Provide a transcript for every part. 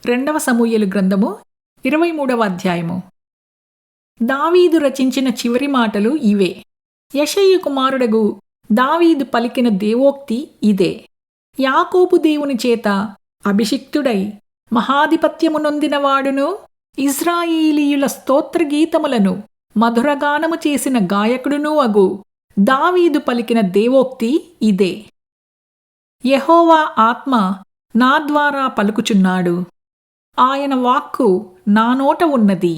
రెండవ సమూయేలు గ్రంథము 23వ అధ్యాయము. దావీదు రచించిన చివరి మాటలు ఇవే. యెషయి కుమారుడగు దావీదు పలికిన దేవోక్తి ఇదే. యాకోబు దేవుని చేత అభిషిక్తుడై మహాధిపత్యము నొందినవాడును, ఇశ్రాయేలీయుల స్తోత్రగీతములను మధురగానము చేసిన గాయకుడునూ అగు దావీదు పలికిన దేవోక్తి ఇదే. యెహోవా ఆత్మ నా ద్వారా పలుకుచున్నాడు, ఆయన వాక్కు నా నోట ఉన్నది.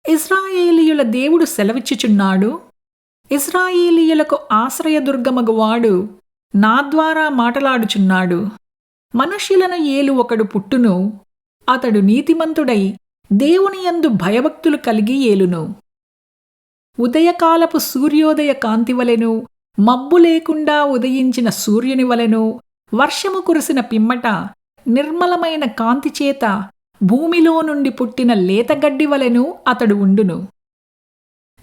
ఇశ్రాయేలీయుల దేవుడు సెలవిచ్చుచున్నాడు, ఇశ్రాయేలీయులకు ఆశ్రయదుర్గమగువాడు నా ద్వారా మాటలాడుచున్నాడు. మనుష్యులను ఏలు ఒకడు పుట్టును, అతడు నీతిమంతుడై దేవుని యందు భయభక్తులు కలిగి ఏలును. ఉదయకాలపు సూర్యోదయ కాంతివలెను, మబ్బు లేకుండా ఉదయించిన సూర్యుని వలెను, వర్షము కురిసిన పిమ్మట నిర్మలమైన కాంతిచేత భూమిలో నుండి పుట్టిన లేతగడ్డి వలెను అతడు ఉండును.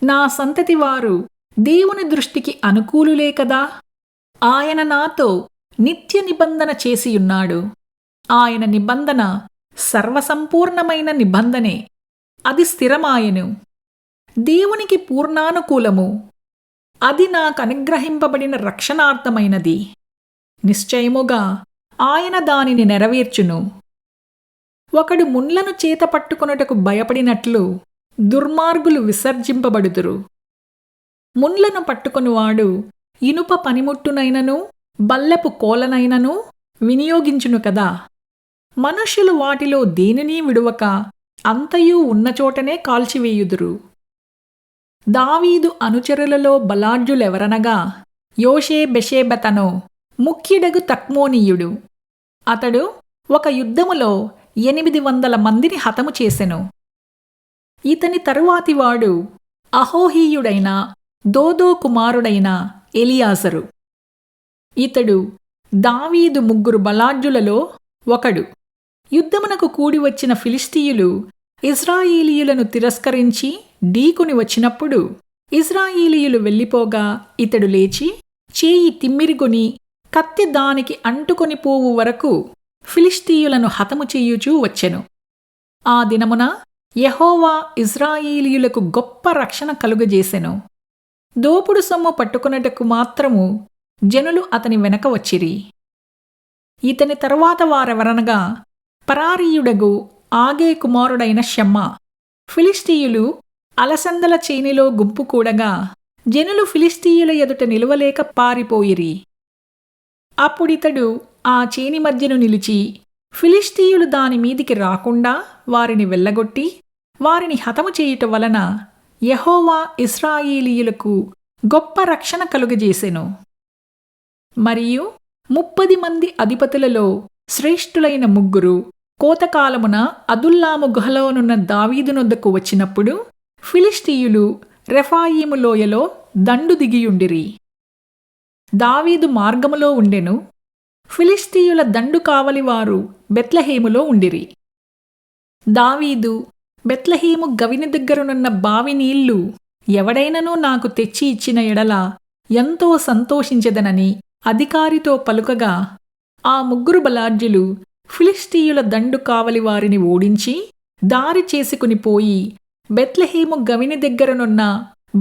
నా సంతతివారు దేవుని దృష్టికి అనుకూలులే కదా. ఆయన నాతో నిత్య నిబంధన చేసియున్నాడు. ఆయన నిబంధన సర్వసంపూర్ణమైన నిబంధనే, అది స్థిరమాయెను. దేవునికి పూర్ణానుకూలము, అది నాకనుగ్రహింపబడిన రక్షణార్థమైనది. నిశ్చయముగా ఆయన దానిని నెరవేర్చును. ఒకడు ముండ్లను చేత పట్టుకొనుటకు భయపడినట్లు దుర్మార్గులు విసర్జింపబడుదురు. ముండ్లను పట్టుకొనువాడు ఇనుప పనిముట్టునైనను బల్లెపు కోలనైనను వినియోగించును కదా. మనుష్యులు వాటిలో దేనినీ విడువక అంతయూ ఉన్నచోటనే కాల్చివేయుదురు. దావీదు అనుచరులలో బలాఢ్యులెవరనగా యోషే-బెషెబెతను ముఖ్యుడగు తక్మోనీయుడు. అతడు ఒక యుద్ధములో 800 మందిని హతము చేసెను. ఇతని తరువాతివాడు అహోహీయుడైన దోదో కుమారుడైన ఎలియాజరు. ఇతడు దావీదు ముగ్గురు బలాఢ్యులలో ఒకడు. యుద్ధమునకు కూడివచ్చిన ఫిలిష్తీయులు ఇశ్రాయేలీయులను తిరస్కరించి ఢీకొని వచ్చినప్పుడు ఇశ్రాయేలీయులు వెళ్ళిపోగా ఇతడు లేచి చేయి తిమ్మిరిగొని కత్తి దానికి అంటుకొని పోవు వరకు ఫిలిష్తీయులను హతము చేయుచూ వచ్చెను. ఆ దినమున యెహోవా ఇశ్రాయేలీయులకు గొప్ప రక్షణ కలుగజేసెను. దోపుడు సొమ్ము పట్టుకొనుటకు మాత్రము జనులు అతని వెనక వచ్చిరి. ఇతని తరువాత వారెవరనగా పరారీయుడగు ఆగే కుమారుడైన షమ్మా. ఫిలిష్తీయులు అలసందల చేనిలో గుంపు కూడగా జనులు ఫిలిష్తీయుల ఎదుట నిలువలేక పారిపోయిరి. అప్పుడితడు ఆ చేని మధ్యను నిలిచి ఫిలిష్తీయులు దానిమీదికి రాకుండా వారిని వెళ్ళగొట్టి వారిని హతము చేయుట వలన యెహోవా ఇశ్రాయేలీయులకు గొప్ప రక్షణ కలుగజేసెను. మరియు 30 మంది అధిపతులలో శ్రేష్ఠులైన ముగ్గురు కోతకాలమున అదుల్లాము గుహలోనున్న దావీదునొద్దకు వచ్చినప్పుడు ఫిలిష్తీయులు రెఫాయీము లోయలో దండు దిగియుండిరి. దావీదు మార్గములో ఉండెను. ఫిలిష్తీయుల దండు కావలివారు బెత్లెహేములో ఉండిరి. దావీదు బెత్లెహేము గవిని దగ్గరనున్న బావి నీళ్లు ఎవడైనను నాకు తెచ్చి ఇచ్చిన ఎడల ఎంతో సంతోషించెదనని అధికారితో పలుకగా ఆ ముగ్గురు బలాఢ్యులు ఫిలిష్తీయుల దండు కావలివారిని ఓడించి దారి చేసుకుని పోయి బెత్లెహేము గవిని దగ్గరనున్న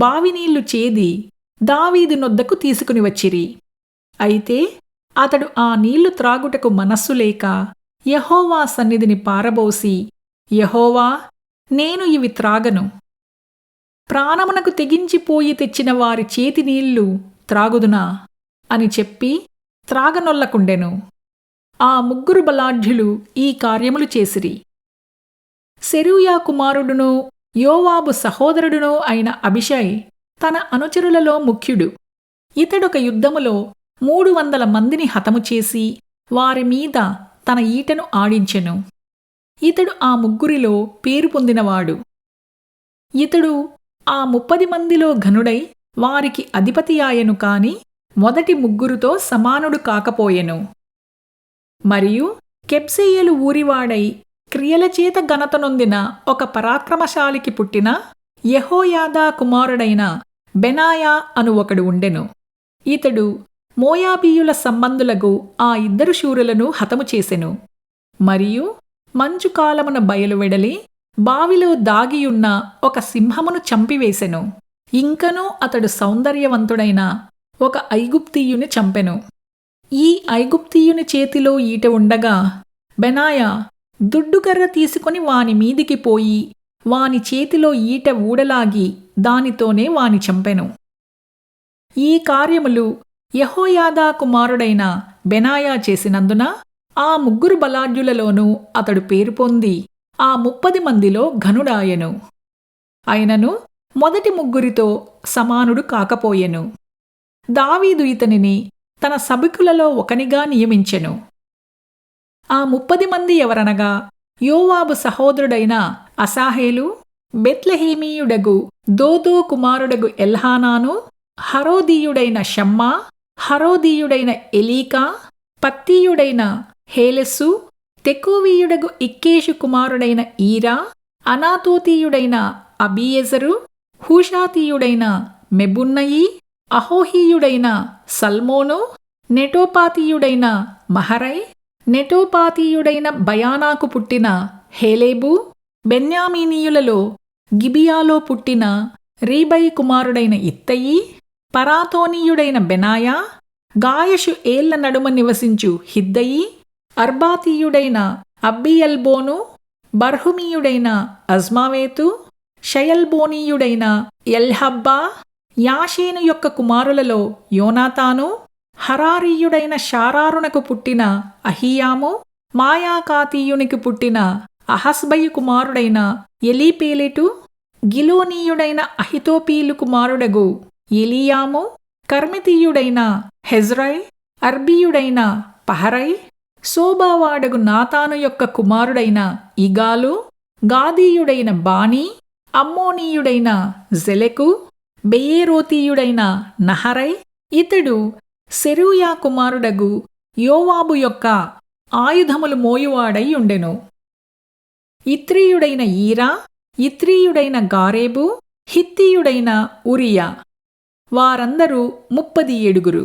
బావినీళ్లు చేది దావీదు నొద్దకు తీసుకుని వచ్చిరి. అయితే అతడు ఆ నీళ్లు త్రాగుటకు మనస్సు లేక యెహోవా సన్నిధిని పారబోసి, యెహోవా, నేను ఇవి త్రాగను. ప్రాణమునకు తెగించిపోయి తెచ్చిన వారి చేతి నీళ్లు త్రాగుదునా అని చెప్పి త్రాగనొల్లకుండెను. ఆ ముగ్గురు బలాఢ్యులు ఈ కార్యములు చేసిరి. సెరూయా కుమారుడునూ యోవాబు సహోదరుడునూ అయిన అబిషై తన అనుచరులలో ముఖ్యుడు. ఇతడొక యుద్ధములో 300 మందిని హతము చేసి వారి మీద తన ఈటెను ఆడించెను. ఇతడు ఆ ముగ్గురిలో పేరు పొందినవాడు. ఇతడు ఆ 30 మందిలో ఘనుడై వారికి అధిపతియాయెను కాని మొదటి ముగ్గురుతో సమానుడు కాకపోయెను. మరియు కెబ్సెయేలు ఊరివాడై క్రియలచేత ఘనత నొందిన ఒక పరాక్రమశాలికి పుట్టిన యెహోయాదా కుమారుడైన బెనాయా అను ఒకడు ఉండెను. ఇతడు మోయాబీయుల సంబంధులకు ఆ 2 శూరులను హతము చేసెను. మరియు మంచు కాలమున బయలువెడలి బావిలో దాగియున్న ఒక సింహమును చంపివేసెను. ఇంకనూ అతడు సౌందర్యవంతుడైన ఒక ఐగుప్తీయుని చంపెను. ఈ ఐగుప్తీయుని చేతిలో ఈటె ఉండగా బెనాయా దుడ్డుకర్ర తీసుకుని వాని మీదికి పోయి వాని చేతిలో ఈట ఊడలాగి దానితోనే వాని చంపెను. ఈ కార్యములు యెహోయాదా కుమారుడైన బెనాయా చేసినందున ఆ 3 బలాఢ్యులలోనూ అతడు పేరు పొంది ఆ 30 మందిలో ఘనుడాయెను. అయినను మొదటి 3 సమానుడు కాకపోయెను. దావీదు ఇతనిని తన సభికులలో ఒకనిగా నియమించెను. ఆ 30 మంది ఎవరనగా యోవాబు సహోదరుడైన అసాహేలు, బెత్లెహేమీయుడగు దోదో కుమారుడగు ఎల్హానాను, హరోదీయుడైన షమ్మా, హరోదీయుడైన ఎలీకా, పత్తీయుడైన హేలెస్సు, తెకోవీయుడగు ఇక్కేషు కుమారుడైన ఈరా, అనాతోతీయుడైన అబీయెజరు, హూషాతీయుడైన మెబున్నయి, అహోహీయుడైన సల్మోను, నెటోపాతీయుడైన మహరై, నెటోపాతీయుడైన బయానాకు పుట్టిన హేలేబు, బెన్యామీనీయులలో గిబియాలో పుట్టిన రీబై కుమారుడైన ఇత్తయి, పరాతోనీయుడైన బెనాయా, గాయషు ఏళ్ల నడుమ నివసించు హిద్దయి, అర్బాతీయుడైన అబ్బియల్బోను, బర్హుమీయుడైన అజ్మావేతు, షయల్బోనీయుడైన ఎల్హబ్బా, యాషేను యొక్క కుమారులలో యోనాతాను, హరారీయుడైన షారారునకు పుట్టిన అహియాము, మాయాకాతీయునికి పుట్టిన అహస్బయి కుమారుడైన ఎలీపేలెటు, గిలోనీయుడైన అహితోపీలు కుమారుడగు ఎలియాము, కర్మితీయుడైన హెజ్రై, అర్బీయుడైన పహరై, శోభావాడగు నాతాను యొక్క కుమారుడైన ఇగాలు, గాదీయుడైన బానీ, అమ్మోనీయుడైన జెలెకు, బెయేరోతీయుడైన నహరై, ఇతడు సెరూయా కుమారుడగు యోవాబు యొక్క ఆయుధములు మోయువాడై ఉండెను. ఇత్రీయుడైన ఈరా, ఇత్రీయుడైన గారేబు, హిత్తీయుడైన ఉరియా, వారందరూ 37.